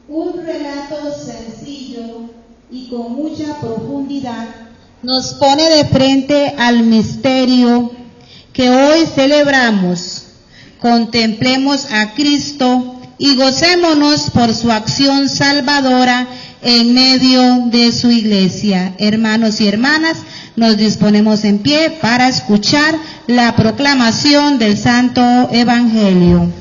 Un relato sencillo y con mucha profundidad nos pone de frente al misterio que hoy celebramos. Contemplemos a Cristo y gocémonos por su acción salvadora en medio de su iglesia. Hermanos y hermanas, nos disponemos en pie para escuchar la proclamación del Santo Evangelio.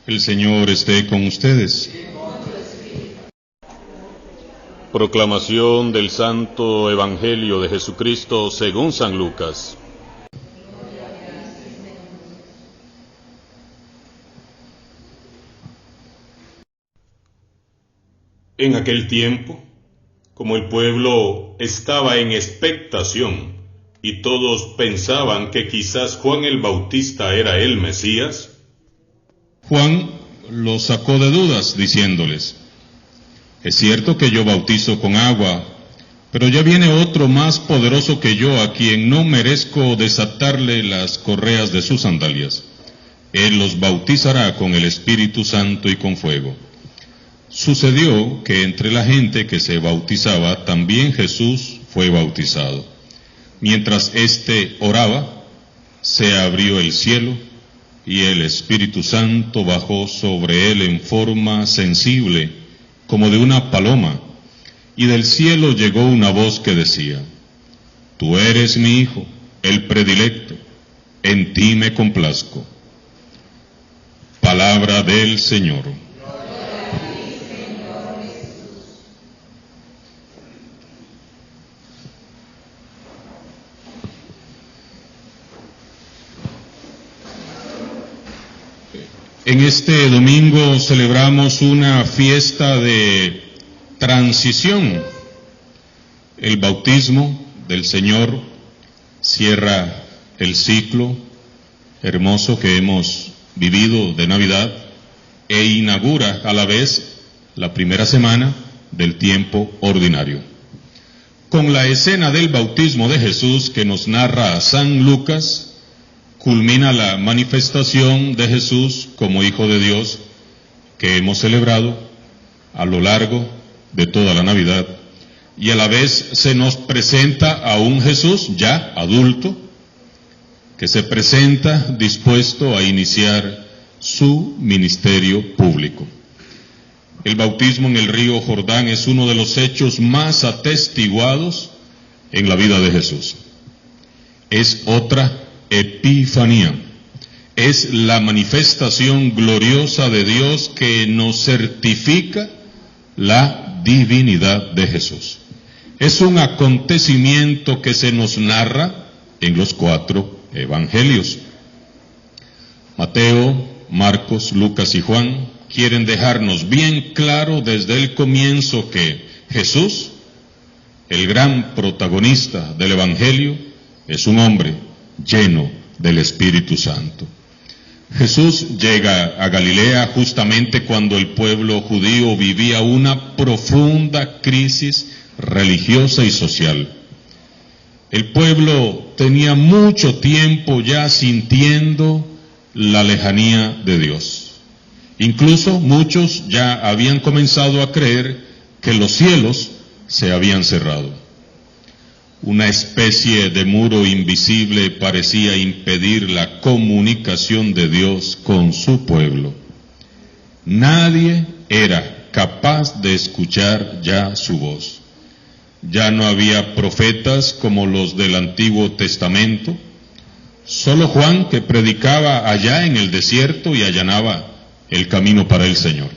El Señor esté con ustedes. Proclamación del Santo Evangelio de Jesucristo según San Lucas. En aquel tiempo, como el pueblo estaba en expectación y todos pensaban que quizás Juan el Bautista era el Mesías, Juan los sacó de dudas, diciéndoles: es cierto que yo bautizo con agua, pero ya viene otro más poderoso que yo, a quien no merezco desatarle las correas de sus sandalias. Él los bautizará con el Espíritu Santo y con fuego. Sucedió que entre la gente que se bautizaba, también Jesús fue bautizado. Mientras éste oraba, se abrió el cielo, y el Espíritu Santo bajó sobre él en forma sensible, como de una paloma, y del cielo llegó una voz que decía: tú eres mi Hijo, el predilecto, en ti me complazco. Palabra del Señor. En este domingo celebramos una fiesta de transición. El bautismo del Señor cierra el ciclo hermoso que hemos vivido de Navidad e inaugura a la vez la primera semana del tiempo ordinario. Con la escena del bautismo de Jesús que nos narra San Lucas, culmina la manifestación de Jesús como Hijo de Dios que hemos celebrado a lo largo de toda la Navidad, y a la vez se nos presenta a un Jesús ya adulto que se presenta dispuesto a iniciar su ministerio público. El bautismo en el río Jordán es uno de los hechos más atestiguados en la vida de Jesús. Es otra Epifanía, es la manifestación gloriosa de Dios que nos certifica la divinidad de Jesús. Es un acontecimiento que se nos narra en los 4 evangelios. Mateo, Marcos, Lucas y Juan quieren dejarnos bien claro desde el comienzo que Jesús, el gran protagonista del evangelio, es un hombre lleno del Espíritu Santo. Jesús llega a Galilea justamente cuando el pueblo judío vivía una profunda crisis religiosa y social. El pueblo tenía mucho tiempo ya sintiendo la lejanía de Dios. Incluso muchos ya habían comenzado a creer que los cielos se habían cerrado. Una especie de muro invisible parecía impedir la comunicación de Dios con su pueblo. Nadie era capaz de escuchar ya su voz. Ya no había profetas como los del Antiguo Testamento, solo Juan, que predicaba allá en el desierto y allanaba el camino para el Señor.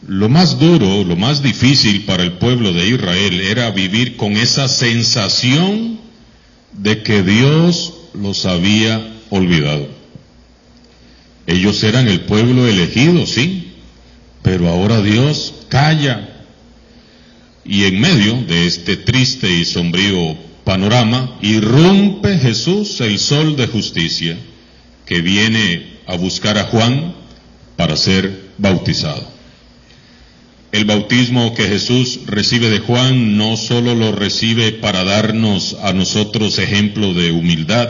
Lo más duro, lo más difícil para el pueblo de Israel era vivir con esa sensación de que Dios los había olvidado. Ellos eran el pueblo elegido, sí, pero ahora Dios calla. Y en medio de este triste y sombrío panorama, irrumpe Jesús, el sol de justicia, que viene a buscar a Juan para ser bautizado. El bautismo que Jesús recibe de Juan no solo lo recibe para darnos a nosotros ejemplo de humildad,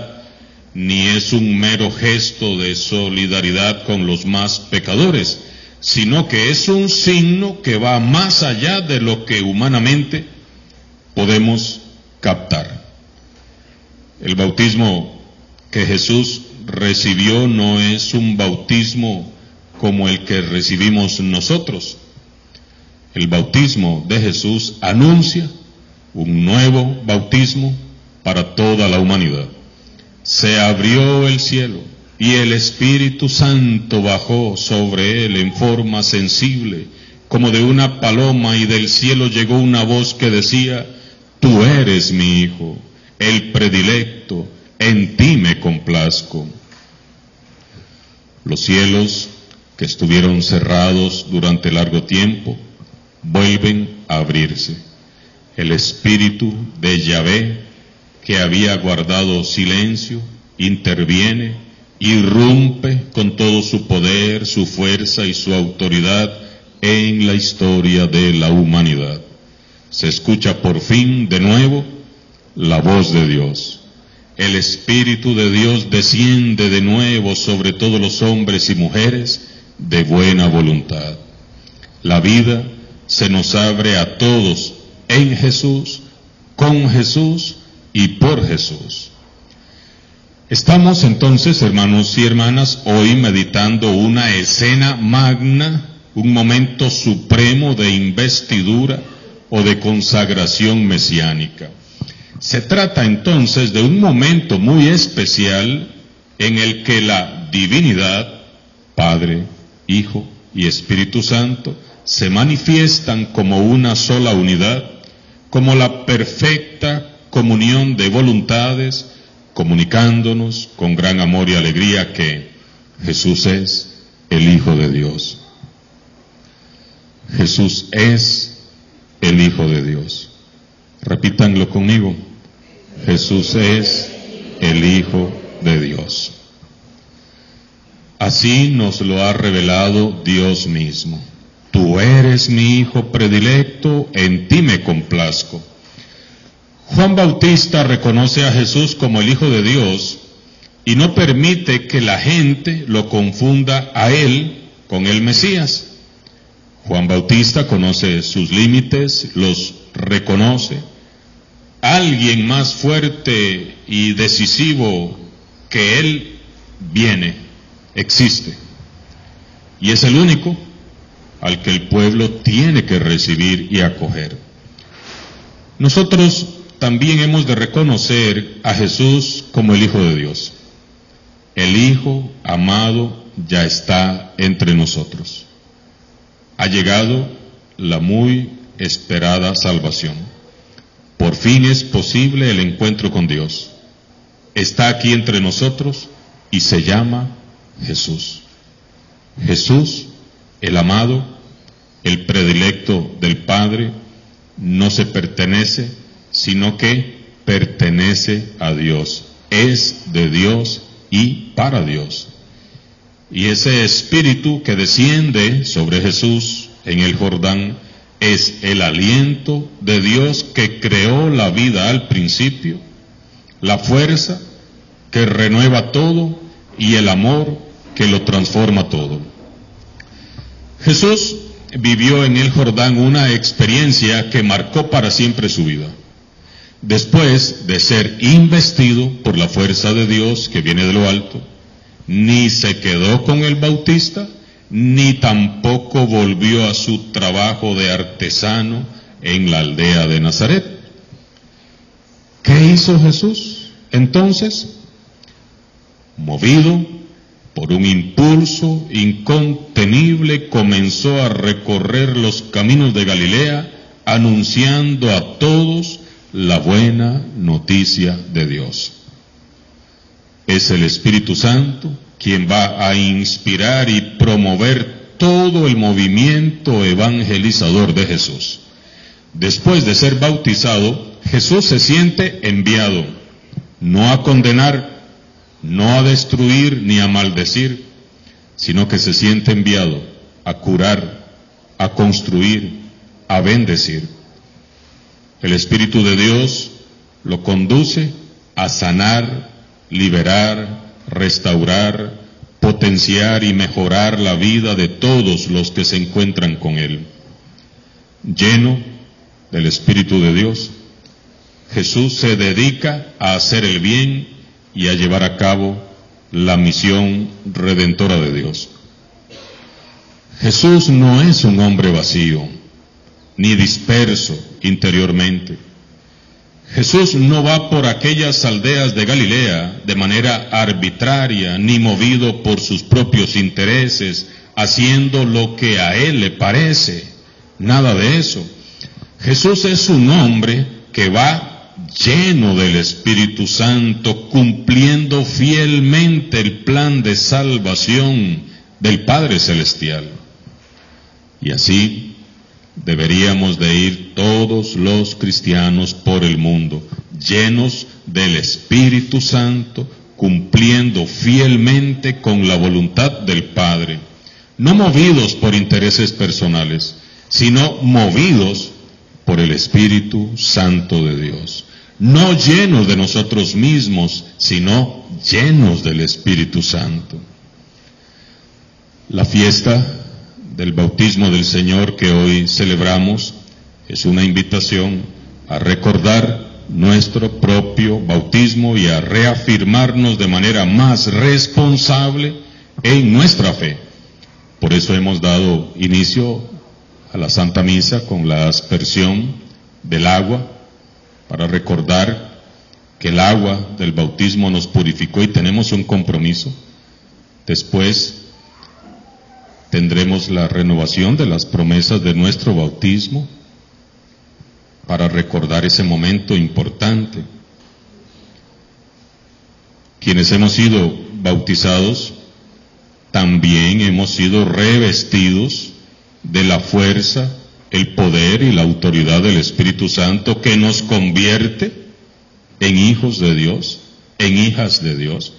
ni es un mero gesto de solidaridad con los más pecadores, sino que es un signo que va más allá de lo que humanamente podemos captar. El bautismo que Jesús recibió no es un bautismo como el que recibimos nosotros. El bautismo de Jesús anuncia un nuevo bautismo para toda la humanidad. Se abrió el cielo y el Espíritu Santo bajó sobre él en forma sensible, como de una paloma, y del cielo llegó una voz que decía: Tú eres mi Hijo, el predilecto, en ti me complazco. Los cielos, que estuvieron cerrados durante largo tiempo, vuelven a abrirse. El Espíritu de Yahvé, que había guardado silencio, interviene, irrumpe con todo su poder, su fuerza y su autoridad en la historia de la humanidad. Se escucha por fin de nuevo la voz de Dios. El Espíritu de Dios desciende de nuevo sobre todos los hombres y mujeres de buena voluntad. La vida se nos abre a todos en Jesús, con Jesús y por Jesús. Estamos entonces, hermanos y hermanas, hoy meditando una escena magna, un momento supremo de investidura o de consagración mesiánica. Se trata entonces de un momento muy especial en el que la divinidad, Padre, Hijo y Espíritu Santo, se manifiestan como una sola unidad, como la perfecta comunión de voluntades, comunicándonos con gran amor y alegría que Jesús es el Hijo de Dios. Jesús es el Hijo de Dios. Repítanlo conmigo. Jesús es el Hijo de Dios. Así nos lo ha revelado Dios mismo. Tú eres mi Hijo predilecto, en ti me complazco. Juan Bautista reconoce a Jesús como el Hijo de Dios y no permite que la gente lo confunda a él con el Mesías. Juan Bautista conoce sus límites, los reconoce. Alguien más fuerte y decisivo que él viene, existe. Y es el único al que el pueblo tiene que recibir y acoger. Nosotros también hemos de reconocer a Jesús como el Hijo de Dios. El Hijo amado ya está entre nosotros. Ha llegado la muy esperada salvación. Por fin es posible el encuentro con Dios. Está aquí entre nosotros y se llama Jesús. Jesús, el amado, el predilecto del Padre, no se pertenece, sino que pertenece a Dios. Es de Dios y para Dios. Y ese Espíritu que desciende sobre Jesús en el Jordán es el aliento de Dios que creó la vida al principio, la fuerza que renueva todo y el amor que lo transforma todo. Jesús vivió en el Jordán una experiencia que marcó para siempre su vida. Después de ser investido por la fuerza de Dios que viene de lo alto, ni se quedó con el Bautista, ni tampoco volvió a su trabajo de artesano en la aldea de Nazaret. ¿Qué hizo Jesús entonces? Movido por un impulso incontenible, comenzó a recorrer los caminos de Galilea, anunciando a todos la buena noticia de Dios. Es el Espíritu Santo quien va a inspirar y promover todo el movimiento evangelizador de Jesús. Después de ser bautizado, Jesús se siente enviado, no a condenar, no a destruir ni a maldecir, sino que se siente enviado a curar, a construir, a bendecir. El Espíritu de Dios lo conduce a sanar, liberar, restaurar, potenciar y mejorar la vida de todos los que se encuentran con Él. Lleno del Espíritu de Dios, Jesús se dedica a hacer el bien y a llevar a cabo la misión redentora de Dios. Jesús no es un hombre vacío, ni disperso interiormente. Jesús no va por aquellas aldeas de Galilea de manera arbitraria, ni movido por sus propios intereses, haciendo lo que a Él le parece. Nada de eso. Jesús es un hombre que va lleno del Espíritu Santo, cumpliendo fielmente el plan de salvación del Padre Celestial. Y así deberíamos de ir todos los cristianos por el mundo, llenos del Espíritu Santo, cumpliendo fielmente con la voluntad del Padre, no movidos por intereses personales, sino movidos por el Espíritu Santo de Dios, no llenos de nosotros mismos, sino llenos del Espíritu Santo. La fiesta del bautismo del Señor que hoy celebramos es una invitación a recordar nuestro propio bautismo y a reafirmarnos de manera más responsable en nuestra fe. Por eso hemos dado inicio a la Santa Misa con la aspersión del agua, para recordar que el agua del bautismo nos purificó y tenemos un compromiso. Después tendremos la renovación de las promesas de nuestro bautismo para recordar ese momento importante. Quienes hemos sido bautizados también hemos sido revestidos de la fuerza, el poder y la autoridad del Espíritu Santo, que nos convierte en hijos de Dios, en hijas de Dios,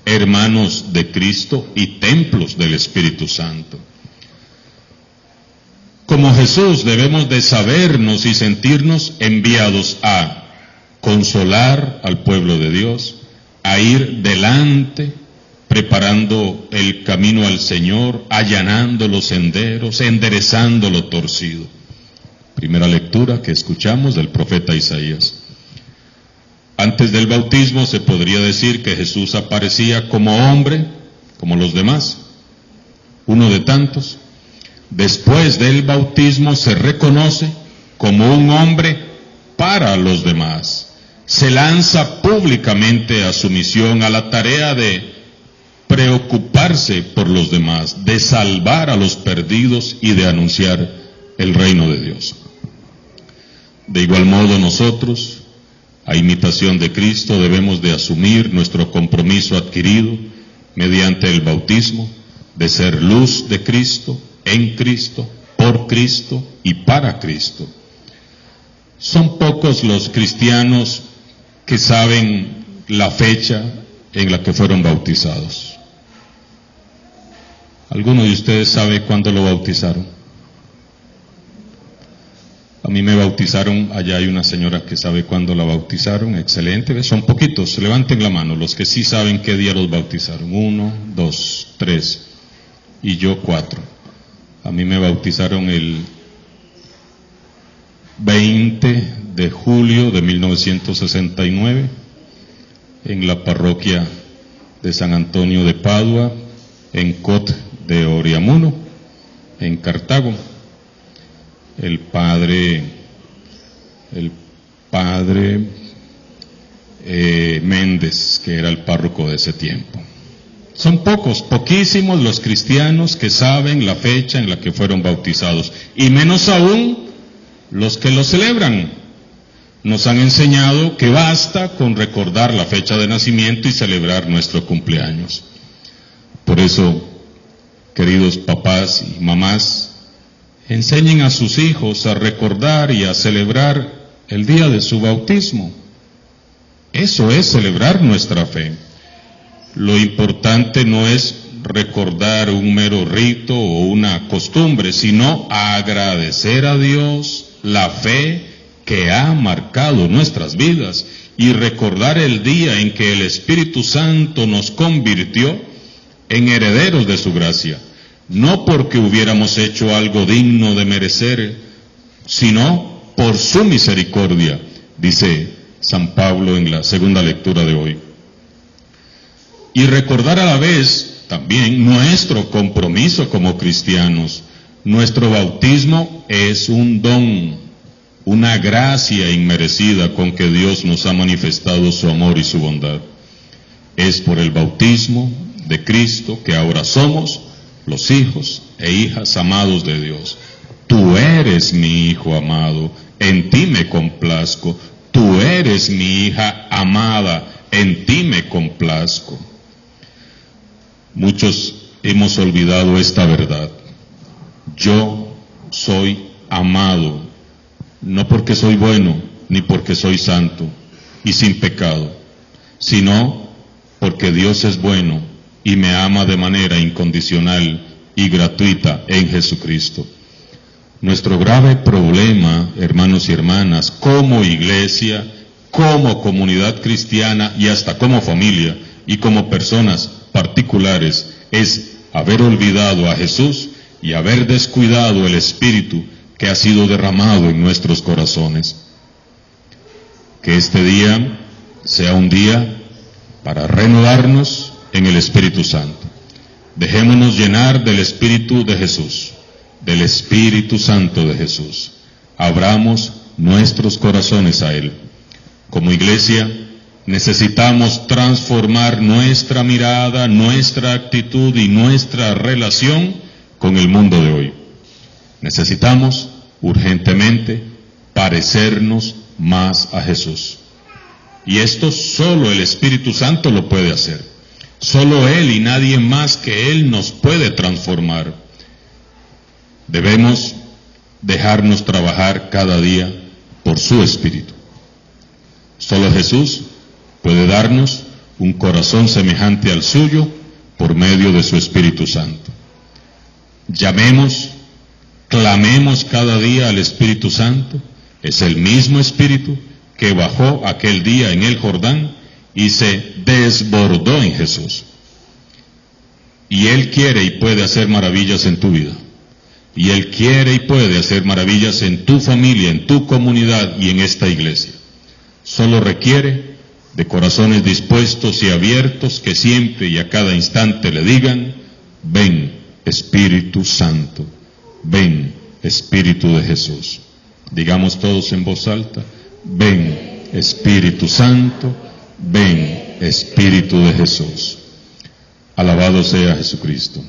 hermanos de Cristo y templos del Espíritu Santo. Como Jesús debemos de sabernos y sentirnos enviados a consolar al pueblo de Dios, a ir delante, preparando el camino al Señor, allanando los senderos, enderezando lo torcido. Primera lectura que escuchamos del profeta Isaías. Antes del bautismo se podría decir que Jesús aparecía como hombre, como los demás, uno de tantos. Después del bautismo se reconoce como un hombre para los demás. Se lanza públicamente a su misión, a la tarea de preocuparse por los demás, de salvar a los perdidos y de anunciar el reino de Dios. De igual modo nosotros, a imitación de Cristo, debemos de asumir nuestro compromiso adquirido mediante el bautismo de ser luz de Cristo, en Cristo, por Cristo y para Cristo. Son pocos los cristianos que saben la fecha en la que fueron bautizados. ¿Alguno de ustedes sabe cuándo lo bautizaron? A mí me bautizaron, allá hay una señora que sabe cuándo la bautizaron, excelente, son poquitos, levanten la mano los que sí saben qué día los bautizaron. 1, 2, 3 y yo 4. A mí me bautizaron el 20 de julio de 1969 en la parroquia de San Antonio de Padua, en Cot de Oriamuno, en Cartago. El padre Méndez, que era el párroco de ese tiempo. Son poquísimos los cristianos que saben la fecha en la que fueron bautizados, y menos aún los que lo celebran. nos han enseñado que basta con recordar la fecha de nacimiento y celebrar nuestro cumpleaños. Por eso, queridos papás y mamás, enseñen a sus hijos a recordar y a celebrar el día de su bautismo. Eso es celebrar nuestra fe. Lo importante no es recordar un mero rito o una costumbre, sino agradecer a Dios la fe que ha marcado nuestras vidas y recordar el día en que el Espíritu Santo nos convirtió en herederos de su gracia, no porque hubiéramos hecho algo digno de merecer, sino por su misericordia, dice San Pablo en la segunda lectura de hoy. Y recordar a la vez también nuestro compromiso como cristianos. Nuestro bautismo es un don, una gracia inmerecida con que Dios nos ha manifestado su amor y su bondad. Es por el bautismo de Cristo que ahora somos los hijos e hijas amados de Dios. Tú eres mi hijo amado, en ti me complazco. Tú eres mi hija amada, en ti me complazco. Muchos hemos olvidado esta verdad. Yo soy amado, no porque soy bueno, ni porque soy santo y sin pecado, sino porque Dios es bueno y me ama de manera incondicional y gratuita en Jesucristo. Nuestro grave problema, hermanos y hermanas, como iglesia, como comunidad cristiana y hasta como familia y como personas particulares, es haber olvidado a Jesús y haber descuidado el Espíritu que ha sido derramado en nuestros corazones. Que este día sea un día para renovarnos en el Espíritu Santo. Dejémonos llenar del Espíritu de Jesús, del Espíritu Santo de Jesús. Abramos nuestros corazones a Él. Como iglesia, necesitamos transformar nuestra mirada, nuestra actitud y nuestra relación con el mundo de hoy. Necesitamos urgentemente parecernos más a Jesús. Y esto solo el Espíritu Santo lo puede hacer. Solo Él y nadie más que Él nos puede transformar. Debemos dejarnos trabajar cada día por su Espíritu. Solo Jesús puede darnos un corazón semejante al suyo por medio de su Espíritu Santo. Llamemos, clamemos cada día al Espíritu Santo. Es el mismo Espíritu que bajó aquel día en el Jordán y se desbordó en Jesús. Y Él quiere y puede hacer maravillas en tu vida. Y Él quiere y puede hacer maravillas en tu familia, en tu comunidad y en esta iglesia. Solo requiere de corazones dispuestos y abiertos que siempre y a cada instante le digan: ven, Espíritu Santo, ven, Espíritu de Jesús. Digamos todos en voz alta: ven, Espíritu Santo, ven, Espíritu de Jesús. Alabado sea Jesucristo.